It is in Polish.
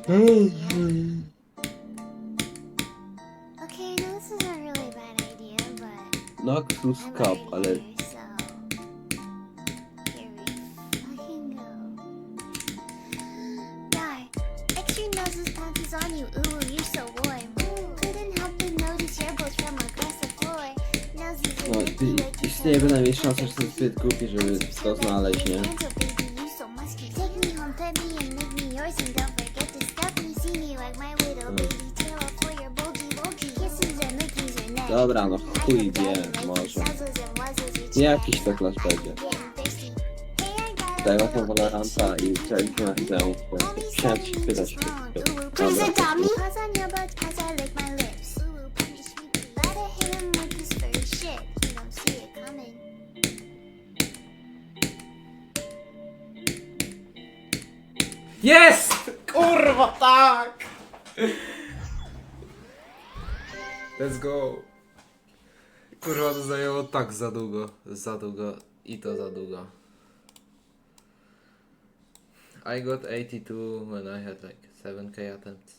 Okay, no, this is a really bad idea, but Noxus Cup, ale here we fucking go. Die. Extra noses pounces on you. Ooh, you're so warm. Couldn't help but notice your both from across the floor. Noses no, are licky like you istnieje bynajmniej szansa, że to jest zbyt głupi, żeby to znaleźć, nie? Take me home, pet me and make me yours, and don't forget to stuff me. See me like my little baby tail for your bulgy. Kisses and lickies are next. Dobra, no chuj wie, może. Jakiś to klasz będzie. Tego to Valoranta i chcieliśmy na widełkę. Chciałem się spytać. Dobra. Jest! Kurwa, tak! Let's go. Kurwa, to zajęło tak za długo i to za długo. I got 82 when I had like 7k attempts.